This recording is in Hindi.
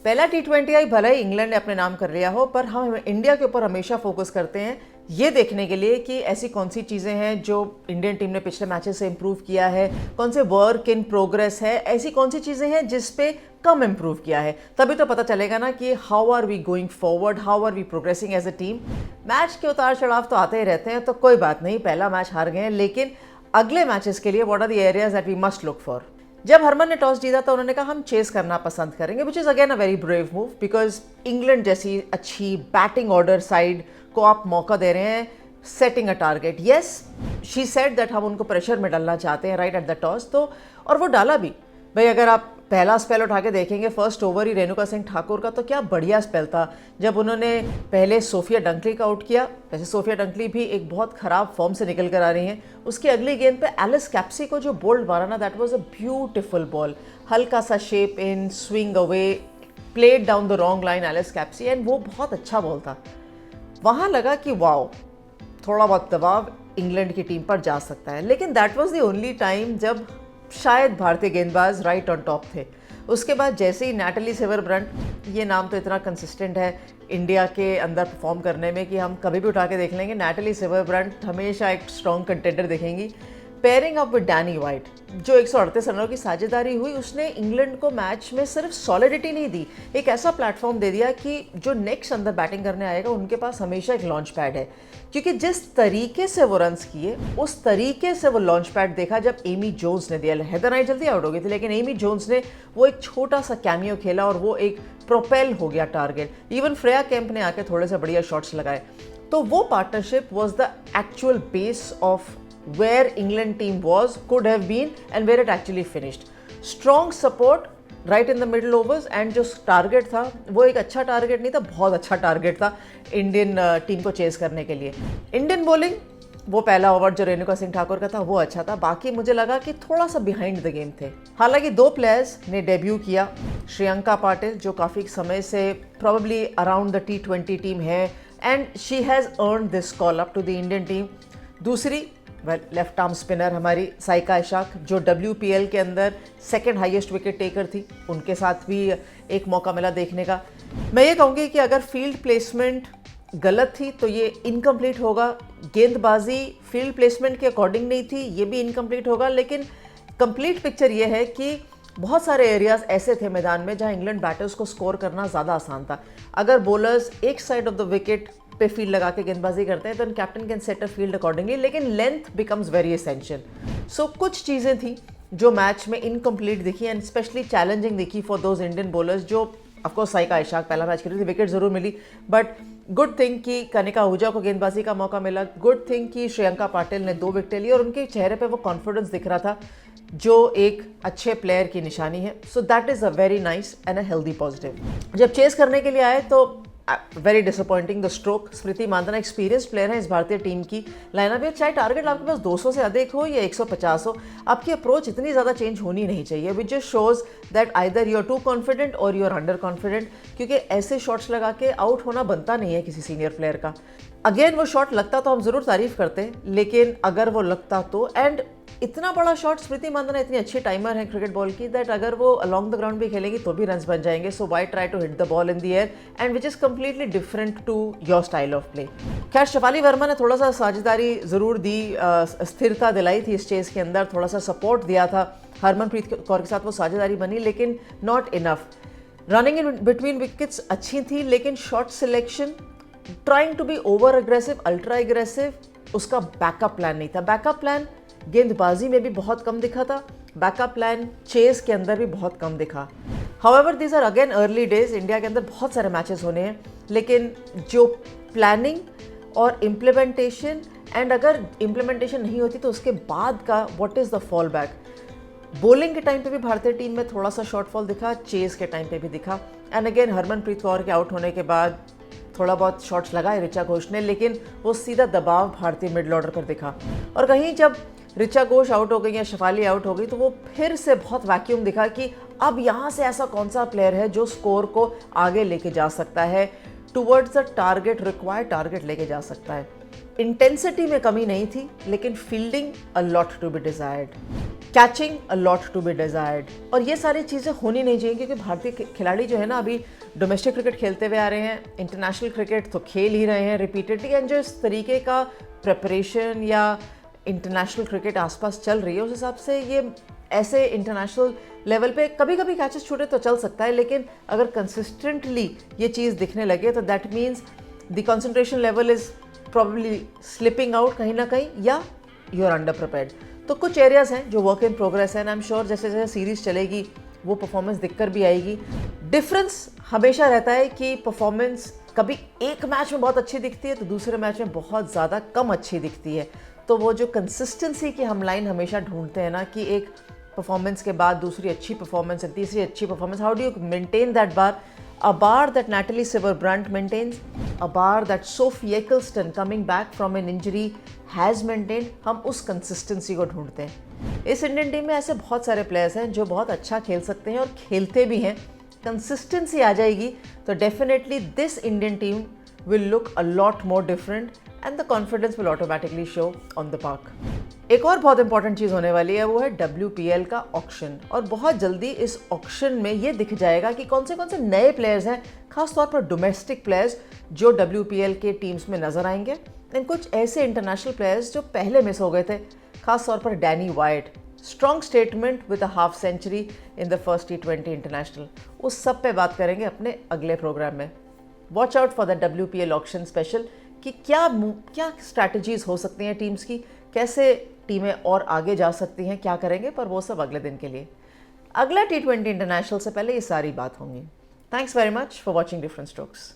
पहला T20 आई, भले ही इंग्लैंड ने अपने नाम कर लिया हो, पर हम इंडिया के ऊपर हमेशा फोकस करते हैं ये देखने के लिए कि ऐसी कौन सी चीज़ें हैं जो इंडियन टीम ने पिछले मैचेस से इम्प्रूव किया है, कौन से वर्क इन प्रोग्रेस है, ऐसी कौन सी चीज़ें हैं जिस पे कम इम्प्रूव किया है। तभी तो पता चलेगा ना कि how are we going forward, how are we progressing as a team. Match के उतार चढ़ाव तो आते ही रहते हैं, तो कोई बात नहीं, पहला मैच हार गए हैं, लेकिन अगले मैचेस के लिए what are the areas that we must look for. जब हरमन ने टॉस जीता तो उन्होंने कहा हम चेस करना पसंद करेंगे, which is again a very brave move, because England जैसी अच्छी बैटिंग ऑर्डर साइड को आप मौका दे रहे हैं setting a target. Yes, she said that हम उनको प्रेशर में डालना चाहते हैं राइट एट द टॉस, तो और वो डाला भी। भाई अगर आप पहला स्पेल उठा के देखेंगे, फर्स्ट ओवर ही रेणुका सिंह ठाकुर का, तो क्या बढ़िया स्पेल था जब उन्होंने पहले सोफिया डंकली का आउट किया। वैसे सोफिया डंकली भी एक बहुत ख़राब फॉर्म से निकल कर आ रही हैं। उसकी अगली गेंद पे एलिस कैप्सी को जो बोल्ड मारा ना, that was a beautiful ball, हल्का सा shape in, swing away, played down the wrong line Alice Capsey, and वो बहुत अच्छा बॉल था। वहाँ लगा कि वाओ, थोड़ा बहुत दबाव इंग्लैंड की टीम पर जा सकता है, लेकिन that was the only time जब शायद भारतीय गेंदबाज राइट ऑन टॉप थे। उसके बाद जैसे ही नैटली सेवरब्रंट, ये नाम तो इतना कंसिस्टेंट है इंडिया के अंदर परफॉर्म करने में कि हम कभी भी उठा के देख लेंगे, नैटली सेवरब्रंट हमेशा एक स्ट्रॉन्ग कंटेंडर दिखेंगी। Pairing up with Danny white, जो 138 रनों की साझेदारी हुई, उसने इंग्लैंड को मैच में सिर्फ सॉलिडिटी नहीं दी, एक ऐसा प्लेटफॉर्म दे दिया कि जो नेक्स्ट अंदर बैटिंग करने आएगा उनके पास हमेशा एक लॉन्च पैड है। क्योंकि जिस तरीके से वो रन्स किए, उस तरीके से वो लॉन्च पैड देखा जब एमी जोन्स ने दिया। हेदर नाइट जल्दी आउट हो गई थी, लेकिन एमी जोन्स ने वो एक छोटा सा कैमियो खेला और वो एक प्रोपेल हो गया टारगेट। इवन फ्रेया केम्प ने आके थोड़े से बढ़िया शॉट्स लगाए। तो वो partnership was the actual base of where England team was, could have been, and where it actually finished. Strong support right in the middle overs, and जो टारगेट था वो एक अच्छा टारगेट नहीं था, बहुत अच्छा टारगेट था इंडियन टीम को चेस करने के लिए। इंडियन बॉलिंग, वो पहला ओवर जो रेणुका सिंह ठाकुर का था वो अच्छा था, बाकी मुझे लगा कि थोड़ा सा बिहाइंड द गेम थे। हालांकि दो प्लेयर्स ने डेब्यू किया, श्रियंका पाटिल जो काफ़ी समय से probably around the T20 team है, and she has earned this call up to the Indian team. दूसरी लेफ्ट आर्म स्पिनर हमारी साइका इशाक, जो WPL के अंदर सेकंड हाईएस्ट विकेट टेकर थी, उनके साथ भी एक मौका मिला देखने का। मैं ये कहूँगी कि अगर फील्ड प्लेसमेंट गलत थी तो ये इनकम्प्लीट होगा, गेंदबाजी फील्ड प्लेसमेंट के अकॉर्डिंग नहीं थी, ये भी इनकम्प्लीट होगा। लेकिन कंप्लीट पिक्चर ये है कि बहुत सारे एरियाज ऐसे थे मैदान में जहाँ इंग्लैंड बैटर्स को स्कोर करना ज़्यादा आसान था। अगर बॉलर्स एक साइड ऑफ द विकेट पे फील्ड लगा के गेंदबाजी करते हैं तो captain can set a field accordingly, लेकिन लेंथ बिकम्स वेरी एसेंशियल। सो कुछ चीज़ें थी जो मैच में इनकम्प्लीट दिखी, एंड स्पेशली चैलेंजिंग दिखी फॉर दोज इंडियन बॉलर्स, जो ऑफकोर्स साइका इशाक पहला मैच खेली थी, विकेट ज़रूर मिली, बट गुड थिंग कि कनिका आहूजा को गेंदबाजी का मौका मिला, गुड थिंग कि श्रियंका पाटिल ने 2 विकेट ली और उनके चेहरे पे वो कॉन्फिडेंस दिख रहा था जो एक अच्छे प्लेयर की निशानी है। So that is a very nice and a healthy positive. जब चेस करने के लिए आए तो very disappointing the stroke. Smriti Mandhana experience player है इस भारतीय टीम की लाइनअप में, चाहे टारगेट आपके पास 200 से अधिक हो या 150 हो, आपकी अप्रोच इतनी ज़्यादा चेंज होनी नहीं चाहिए, which just shows that either you are too confident और यू आर अंडर कॉन्फिडेंट, क्योंकि ऐसे शॉट्स लगा के आउट होना बनता नहीं है किसी सीनियर प्लेयर का। अगेन वो शॉट लगता तो हम ज़रूर तारीफ करते हैं, लेकिन अगर वो लगता तो, एंड इतना बड़ा शॉट, स्मृति मांधाना इतनी अच्छी टाइमर है क्रिकेट बॉल की, दैट अगर वो अलॉन्ग द ग्राउंड भी खेलेंगी तो भी रन्स बन जाएंगे। So why try to hit the ball in the air, and which is completely different to your style of play. खैर शेफाली वर्मा ने थोड़ा सा साझेदारी ज़रूर दी, स्थिरता दिलाई थी इस चेस के अंदर, थोड़ा सा सपोर्ट दिया था, हरमनप्रीत कौर के साथ वो साझेदारी बनी, लेकिन not enough. Running in between wickets अच्छी थी, लेकिन shot selection, trying to be over aggressive, ultra aggressive, उसका बैकअप प्लान नहीं था। बैकअप प्लान गेंदबाजी में भी बहुत कम दिखा था, बैकअप प्लान चेस के अंदर भी बहुत कम दिखा। However these are again early days, India के अंदर बहुत सारे मैचेस होने हैं, लेकिन जो प्लानिंग और इम्प्लीमेंटेशन, एंड अगर इम्प्लीमेंटेशन नहीं होती तो उसके बाद का what is the fall back. Bowling के टाइम पे भी भारतीय टीम में थोड़ा सा शॉर्टफॉल दिखा, चेस के टाइम पे भी दिखा, एंड अगेन हरमनप्रीत कौर के आउट होने के बाद थोड़ा बहुत शॉट्स लगाए ऋचा घोष ने, लेकिन वो सीधा दबाव भारतीय मिडल ऑर्डर पर दिखा। और कहीं जब ऋचा घोष आउट हो गई या शेफाली आउट हो गई तो वो फिर से बहुत वैक्यूम दिखा कि अब यहाँ से ऐसा कौन सा प्लेयर है जो स्कोर को आगे लेके जा सकता है, towards the target, required target लेके जा सकता है। इंटेंसिटी में कमी नहीं थी, लेकिन fielding a lot to be desired. Catching a lot to be desired. और ये सारी चीज़ें होनी नहीं चाहिए, क्योंकि भारतीय खिलाड़ी जो है ना अभी डोमेस्टिक क्रिकेट खेलते हुए आ रहे हैं, इंटरनेशनल क्रिकेट तो खेल ही रहे हैं रिपीटेडली, एंड जो इस तरीके का प्रिपरेशन या इंटरनेशनल क्रिकेट आसपास चल रही है उस हिसाब से ये ऐसे इंटरनेशनल लेवल पे कभी कभी कैचेस छूटे तो चल सकता है, लेकिन अगर कंसिस्टेंटली ये चीज़ दिखने लगे तो that means the concentration level is probably slipping out कहीं ना कहीं, या यू आर अंडर प्रिपेयर्ड। तो कुछ एरियाज हैं जो वर्क इन प्रोग्रेस है, एंड आई एम श्योर जैसे जैसे सीरीज चलेगी वो परफॉर्मेंस दिखकर भी आएगी। डिफरेंस हमेशा रहता है कि परफॉर्मेंस कभी एक मैच में बहुत अच्छी दिखती है तो दूसरे मैच में बहुत ज़्यादा कम अच्छी दिखती है। तो वो जो कंसिस्टेंसी की हम लाइन हमेशा ढूंढते हैं ना, कि एक परफॉर्मेंस के बाद दूसरी अच्छी परफॉर्मेंस है, तीसरी अच्छी performance, how do you maintain that bar? A bar that Natalie Silverbrandt maintains, a bar that Sophie Eccleston coming back from an injury has maintained, हम उस कंसिस्टेंसी को ढूंढते हैं। इस इंडियन टीम में ऐसे बहुत सारे प्लेयर्स हैं जो बहुत अच्छा खेल सकते हैं और खेलते भी हैं। कंसिस्टेंसी आ जाएगी तो definitely this Indian team will look a lot more different and the confidence will automatically show on the park. एक और बहुत इंपॉर्टेंट चीज़ होने वाली है, वो है WPL का ऑक्शन, और बहुत जल्दी इस ऑक्शन में ये दिख जाएगा कि कौन से नए प्लेयर्स हैं, खासतौर पर डोमेस्टिक प्लेयर्स जो WPL के टीम्स में नजर आएंगे, एंड कुछ ऐसे इंटरनेशनल प्लेयर्स जो पहले मिस हो गए थे, खासतौर पर Danni Wyatt, strong statement with a half century in the first T20 international. उस सब पे बात करेंगे अपने अगले प्रोग्राम में। Watch out for the WPL auction special कि क्या स्ट्रैटेजीज हो सकती हैं टीम्स की, कैसे टीमें और आगे जा सकती हैं, क्या करेंगे, पर वो सब अगले दिन के लिए। अगला T20 इंटरनेशनल से पहले ये सारी बात होंगी। Thanks very much for watching different strokes.